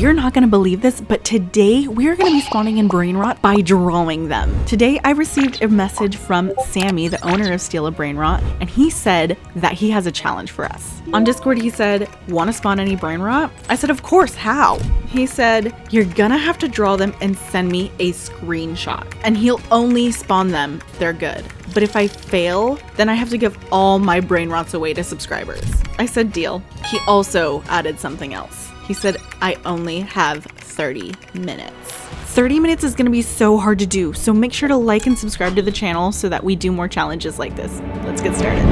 You're not gonna believe this, but today we're gonna be spawning in Brainrot by drawing them. Today I received a message from Sammy, the owner of Steal a Brainrot, and he said that he has a challenge for us. On Discord he said, wanna spawn any Brainrot? I said, of course, how? He said, you're gonna have to draw them and send me a screenshot. And he'll only spawn them if they're good. But if I fail, then I have to give all my Brainrots away to subscribers. I said deal. He also added something else. He said, I only have 30 minutes. 30 minutes is gonna be so hard to do, so make sure to like and subscribe to the channel so that we do more challenges like this. Let's get started.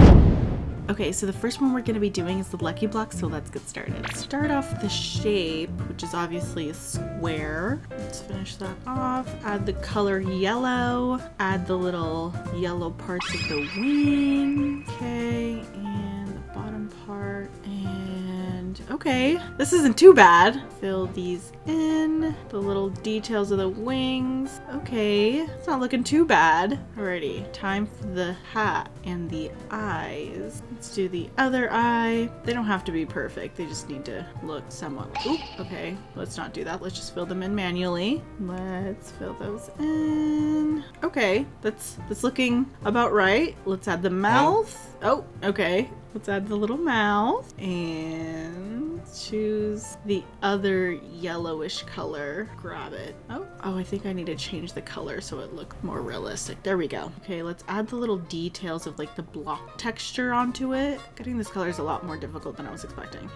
Okay, so the first one we're gonna be doing is the lucky block, so let's get started. Start off with the shape, which is obviously a square. Let's finish that off. Add the color yellow. Add the little yellow parts of the wing. Okay, and the bottom part, and okay, this isn't too bad. Fill these in, the little details of the wings. Okay, it's not looking too bad. Alrighty, time for the hat and the eyes. Let's do the other eye. They don't have to be perfect. They just need to look somewhat. Oop, okay, let's not do that. Let's just fill them in manually. Let's fill those in. Okay, that's looking about right. Let's add the mouth. Oh, okay. Let's add the little mouth and choose the other yellowish color. Grab it. Oh, I think I need to change the color so it looks more realistic. There we go. Okay, let's add the little details of like the block texture onto it. Getting this color is a lot more difficult than I was expecting.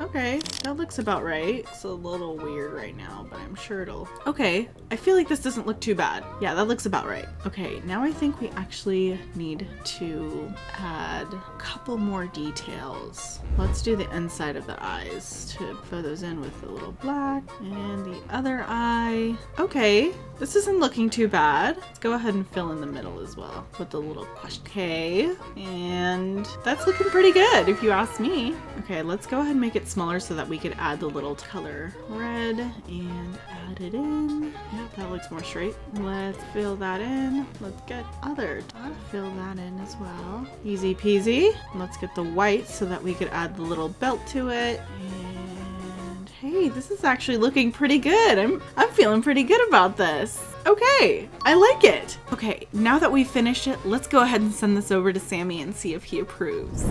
Okay, that looks about right. It's a little weird right now, but I'm sure it'll... Okay, I feel like this doesn't look too bad. Yeah, that looks about right. Okay, now I think we actually need to add a couple more details. Let's do the inside of the eyes to fill those in with a little black, and the other eye. Okay, this isn't looking too bad. Let's go ahead and fill in the middle as well with the little question. Okay, and that's looking pretty good if you ask me. Okay, let's go ahead and make it smaller so that we could add the little color red and add it in. Yep, that looks more straight. Let's fill that in. Let's get other dot. Fill that in as well. Easy peasy. Let's get the white so that we could add the little belt to it. And hey, this is actually looking pretty good. I'm feeling pretty good about this. Okay, I like it. Okay, now that we've finished it, let's go ahead and send this over to Sammy and see if he approves.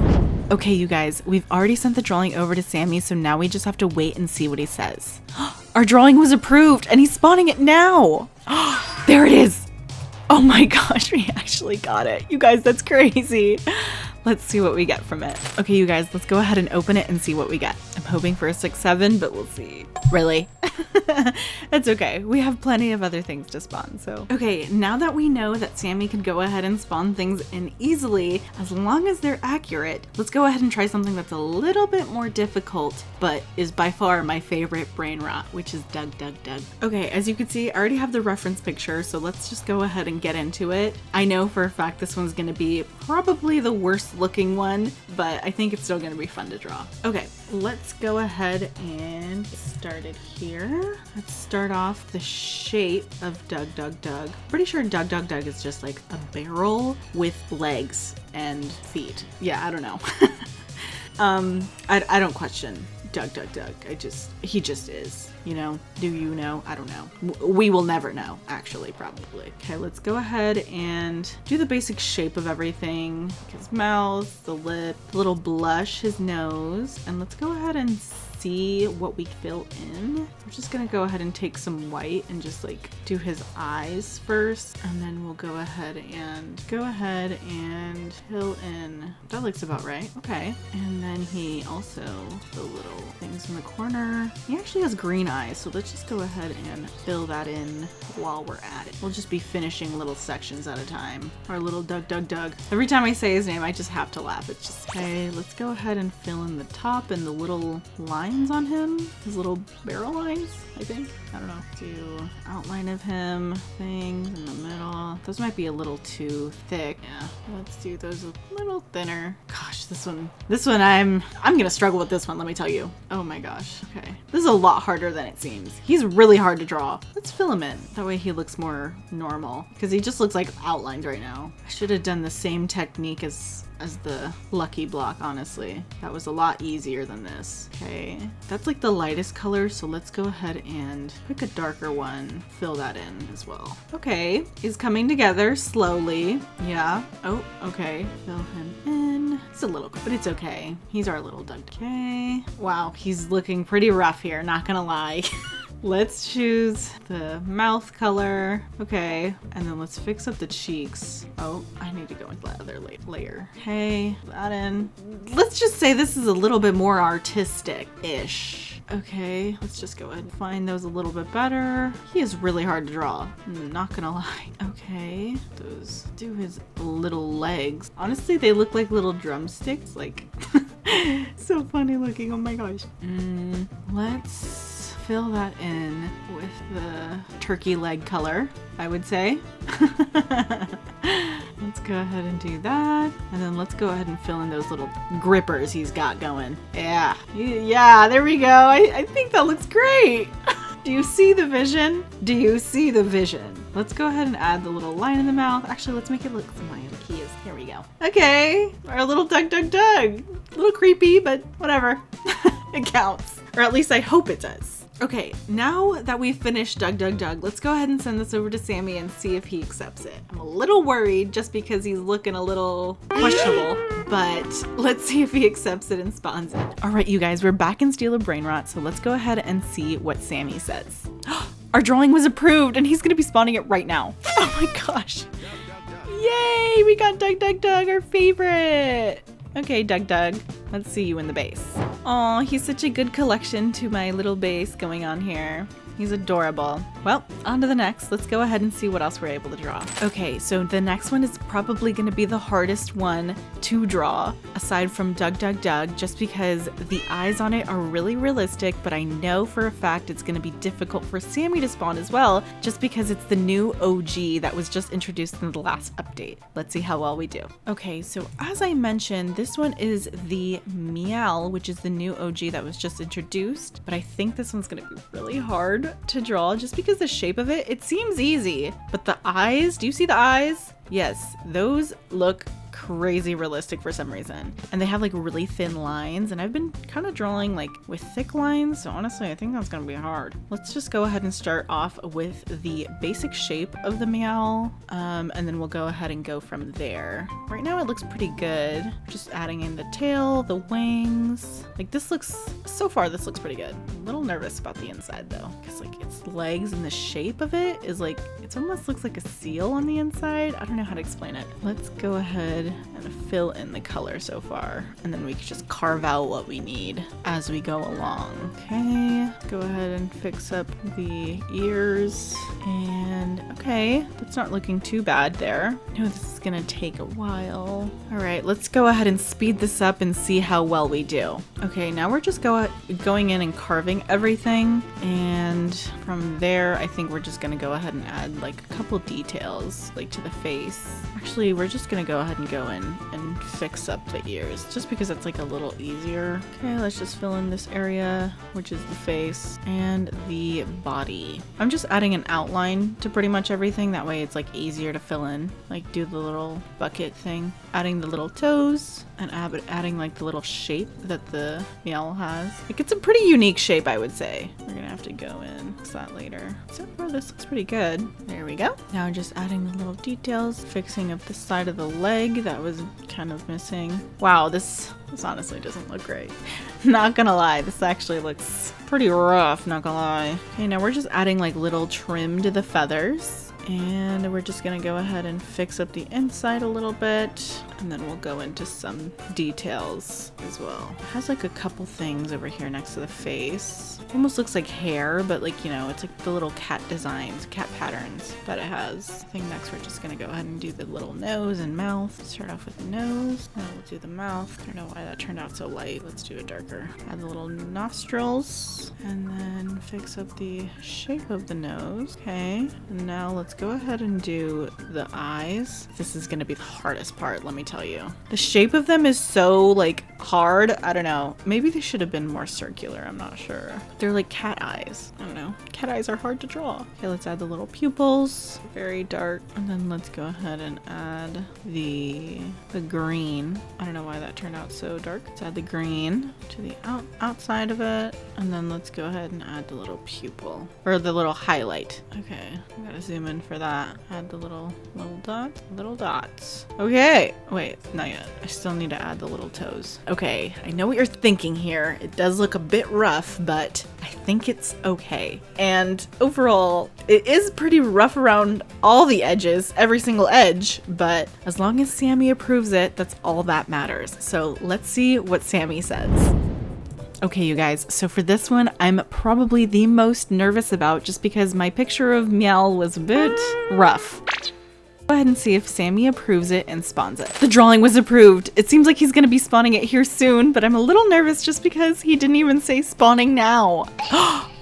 Okay, you guys, we've already sent the drawing over to Sammy, so now we just have to wait and see what he says. Our drawing was approved and he's spawning it now. There it is. Oh my gosh, we actually got it. You guys, that's crazy. Let's see what we get from it. Okay, you guys, let's go ahead and open it and see what we get. I'm hoping for a 6-7, but we'll see. Really? It's okay. We have plenty of other things to spawn, so. Okay, now that we know that Sammy can go ahead and spawn things in easily, as long as they're accurate, let's go ahead and try something that's a little bit more difficult, but is by far my favorite Brainrot, which is Doug. Okay, as you can see, I already have the reference picture, so let's just go ahead and get into it. I know for a fact this one's gonna be probably the worst looking one, but I think it's still gonna be fun to draw. Okay, let's go ahead and get started here. Let's start off the shape of Doug. Pretty sure Doug is just like a barrel with legs and feet. Yeah, I don't know. I don't question Doug. He just is, you know. Do you know? I don't know. We will never know, actually, probably. Okay, let's go ahead and do the basic shape of everything. His mouth, the lip, the little blush, his nose, and let's go ahead and see what we fill in. We're just gonna go ahead and take some white and just like do his eyes first, and then we'll go ahead and fill in. That looks about right. Okay, and then he also, the little things in the corner, he actually has green eyes, so let's just go ahead and fill that in while we're at it. We'll just be finishing little sections at a time. Our little Doug. Every time I say his name, I just have to laugh. It's just, okay, let's go ahead and fill in the top and the little lines on him, his little barrel lines, I think. I don't know. Do outline of him, things in the middle. Those might be a little too thick. Yeah, let's do those a little thinner. Gosh, this one I'm gonna struggle with this one, let me tell you. Oh my gosh. Okay, this is a lot harder than it seems. He's really hard to draw. Let's fill him in. That way he looks more normal, because he just looks like outlines right now. I should have done the same technique as as the lucky block, honestly. That was a lot easier than this. Okay, that's like the lightest color, so let's go ahead and pick a darker one, fill that in as well. Okay, he's coming together slowly. Yeah, oh, okay, fill him in. It's a little, but it's okay. He's our little Doug. Okay, wow, he's looking pretty rough here, not gonna lie. Let's choose the mouth color. Okay, and then let's fix up the cheeks. Oh, I need to go into the other layer. Okay, that in. Let's just say this is a little bit more artistic-ish. Okay, let's just go ahead and find those a little bit better. He is really hard to draw, I'm not gonna lie. Okay, those do his little legs. Honestly, they look like little drumsticks, like so funny looking, oh my gosh. Let's fill that in with the turkey leg color, I would say. Let's go ahead and do that. And then let's go ahead and fill in those little grippers he's got going. Yeah, there we go. I think that looks great. Do you see the vision? Do you see the vision? Let's go ahead and add the little line in the mouth. Actually, let's make it look smiley. He is. Here we go. Okay, our little Doug. A little creepy, but whatever. It counts. Or at least I hope it does. Okay, now that we've finished Doug, let's go ahead and send this over to Sammy and see if he accepts it. I'm a little worried just because he's looking a little questionable, but let's see if he accepts it and spawns it. All right, you guys, we're back in Steal a Brainrot, so let's go ahead and see what Sammy says. Our drawing was approved and he's gonna be spawning it right now. Oh my gosh. Yay, we got Doug, our favorite. Okay, Doug, let's see you in the base. Aw, he's such a good collection to my little base going on here. He's adorable. Well, on to the next. Let's go ahead and see what else we're able to draw. Okay, so the next one is probably going to be the hardest one to draw, aside from Doug, just because the eyes on it are really realistic, but I know for a fact it's going to be difficult for Sammy to spawn as well, just because it's the new OG that was just introduced in the last update. Let's see how well we do. Okay, so as I mentioned, this one is the Meowl, which is the new OG that was just introduced, but I think this one's going to be really hard to draw just because the shape of it seems easy, but the eyes, do you see the eyes? Yes, those look crazy realistic for some reason, and they have like really thin lines, and I've been kind of drawing like with thick lines, so honestly I think that's gonna be hard. Let's just go ahead and start off with the basic shape of the Meowl, and then we'll go ahead and go from there. Right now it looks pretty good, just adding in the tail, the wings. Like this looks, so far this looks pretty good. I'm a little nervous about the inside though, because like its legs and the shape of it is like, it almost looks like a seal on the inside. I don't know how to explain it. Let's go ahead and fill in the color so far, and then we can just carve out what we need as we go along. Okay, go ahead and fix up the ears, and okay, that's not looking too bad there. I know this is gonna take a while. All right, let's go ahead and speed this up and see how well we do. Okay, now we're just going in and carving everything, and from there I think we're just gonna go ahead and add like a couple details like to the face. Actually, we're just gonna go ahead and go in and fix up the ears just because it's like a little easier. Okay, let's just fill in this area, which is the face and the body. I'm just adding an outline to pretty much everything, that way it's like easier to fill in, like do the little bucket thing, adding the little toes and adding like the little shape that the Meowl has. Like it's a pretty unique shape, I would say. We're gonna have to go in, fix that later. So far this looks pretty good. There we go. Now just adding the little details, fixing up the side of the leg that was kind of missing. Wow, this honestly doesn't look great. Not gonna lie, this actually looks pretty rough, not gonna lie. Okay, now we're just adding like little trim to the feathers. And we're just gonna go ahead and fix up the inside a little bit, and then we'll go into some details as well. It has like a couple things over here next to the face. Almost looks like hair, but like, you know, it's like the little cat designs, cat patterns that it has. I think next we're just gonna go ahead and do the little nose and mouth. Start off with the nose, then we'll do the mouth. I don't know why that turned out so light. Let's do it darker. Add the little nostrils, and then fix up the shape of the nose. Okay, and now let's go ahead and do the eyes. This is gonna be the hardest part, let me tell you. The shape of them is so like hard. I don't know. Maybe they should have been more circular. I'm not sure. They're like cat eyes. I don't know. Cat eyes are hard to draw. Okay, let's add the little pupils. Very dark. And then let's go ahead and add the green. I don't know why that turned out so dark. Let's add the green to the outside of it. And then let's go ahead and add the little pupil or the little highlight. Okay, I gotta zoom in for that. Add the little dots. Okay, wait, not yet. I still need to add the little toes. Okay, I know what you're thinking here. It does look a bit rough, but I think it's okay. And overall, it is pretty rough around all the edges, every single edge, but as long as Sammy approves it, that's all that matters. So let's see what Sammy says. Okay, you guys, so for this one, I'm probably the most nervous about just because my picture of Meowl was a bit rough. Go ahead and see if Sammy approves it and spawns it. The drawing was approved. It seems like he's gonna be spawning it here soon, but I'm a little nervous just because he didn't even say spawning now.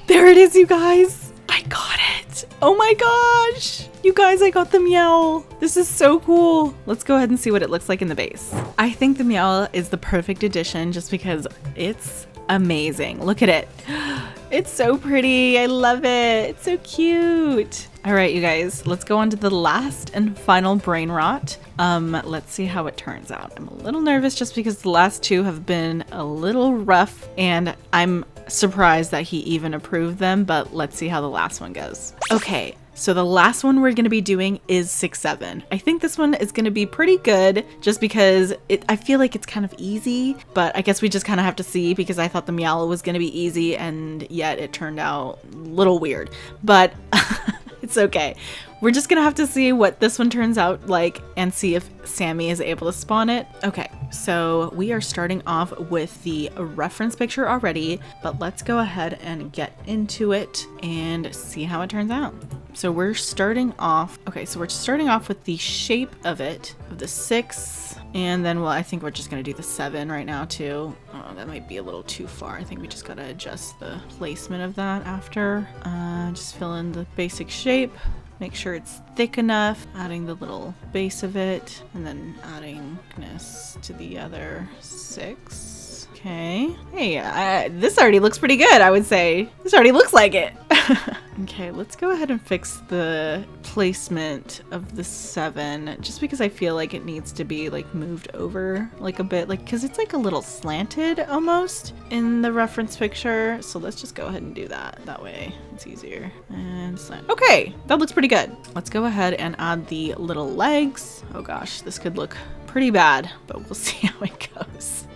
There it is, you guys. I got it. Oh my gosh. You guys, I got the Meowl. This is so cool. Let's go ahead and see what it looks like in the base. I think the Meowl is the perfect addition just because it's amazing. Look at it. It's so pretty. I love it. It's so cute. All right, you guys, let's go on to the last and final Brainrot. Let's see how it turns out. I'm a little nervous just because the last two have been a little rough and I'm surprised that he even approved them, but let's see how the last one goes. Okay. So the last one we're going to be doing is 6-7. I think this one is going to be pretty good just because I feel like it's kind of easy, but I guess we just kind of have to see because I thought the Meowl was going to be easy and yet it turned out a little weird, but it's okay. We're just gonna have to see what this one turns out like and see if Sammy is able to spawn it. Okay, so we are starting off with the reference picture already, but let's go ahead and get into it and see how it turns out. So we're starting off, we're starting off with the shape of it, of the 6, and then, well, I think we're just gonna do the 7 right now too. Oh, that might be a little too far. I think we just gotta adjust the placement of that after. Just fill in the basic shape. Make sure it's thick enough, adding the little base of it, and then adding thickness to the other 6. Okay. Hey, this already looks pretty good, I would say. This already looks like it. Okay, let's go ahead and fix the placement of the 7, just because I feel like it needs to be like moved over like a bit, like because it's like a little slanted almost in the reference picture. So let's just go ahead and do that. That way it's easier. And slant. Okay, that looks pretty good. Let's go ahead and add the little legs. Oh gosh, this could look pretty bad, but we'll see how it goes.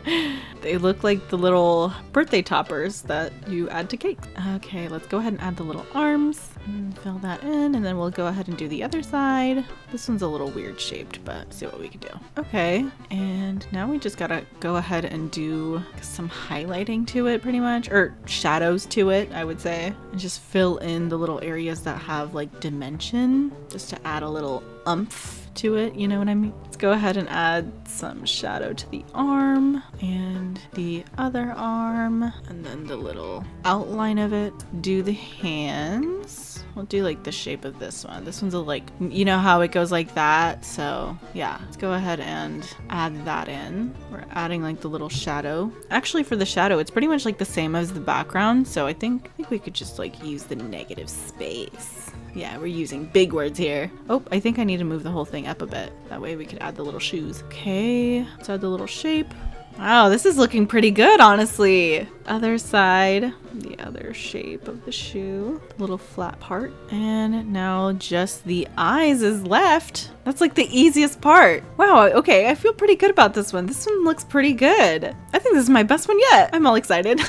They look like the little birthday toppers that you add to cake. Okay, let's go ahead and add the little arms and fill that in, and then we'll go ahead and do the other side. This one's a little weird shaped, but see what we can do. Okay, and now we just gotta go ahead and do some highlighting to it pretty much, or shadows to it, I would say, and just fill in the little areas that have like dimension, just to add a little oomph to it, you know what I mean? Let's go ahead and add some shadow to the arm and the other arm, and then the little outline of it. Do the hands. We'll do like the shape of this one. This one's a like, you know how it goes like that? So yeah, let's go ahead and add that in. We're adding like the little shadow. Actually, for the shadow, it's pretty much like the same as the background. So I think we could just like use the negative space. Yeah, we're using big words here. Oh, I think I need to move the whole thing up a bit. That way we could add the little shoes. Okay, let's add the little shape. Wow, this is looking pretty good, honestly. Other side, the other shape of the shoe, the little flat part. And now just the eyes is left. That's like the easiest part. Wow, okay, I feel pretty good about this one. This one looks pretty good. I think this is my best one yet. I'm all excited.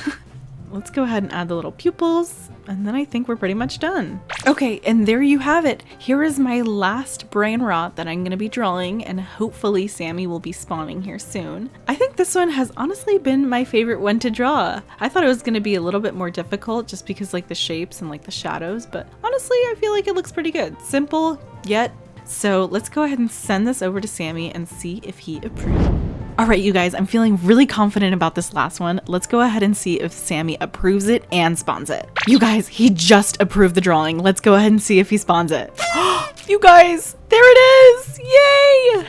Let's go ahead and add the little pupils, and then I think we're pretty much done. Okay, and there you have it. Here is my last Brainrot that I'm gonna be drawing, and hopefully Sammy will be spawning here soon. I think this one has honestly been my favorite one to draw. I thought it was gonna be a little bit more difficult just because like the shapes and like the shadows, but honestly, I feel like it looks pretty good. Simple, yet. So let's go ahead and send this over to Sammy and see if he approves. All right, you guys, I'm feeling really confident about this last one. Let's go ahead and see if Sammy approves it and spawns it. You guys, he just approved the drawing. Let's go ahead and see if he spawns it. You guys, there it is. Yay!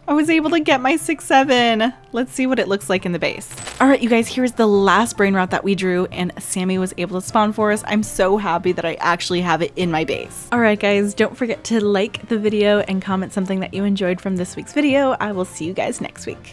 I was able to get my 6-7. Let's see what it looks like in the base. All right, you guys, here's the last Brainrot that we drew, and Sammy was able to spawn for us. I'm so happy that I actually have it in my base. All right, guys, don't forget to like the video and comment something that you enjoyed from this week's video. I will see you guys next week.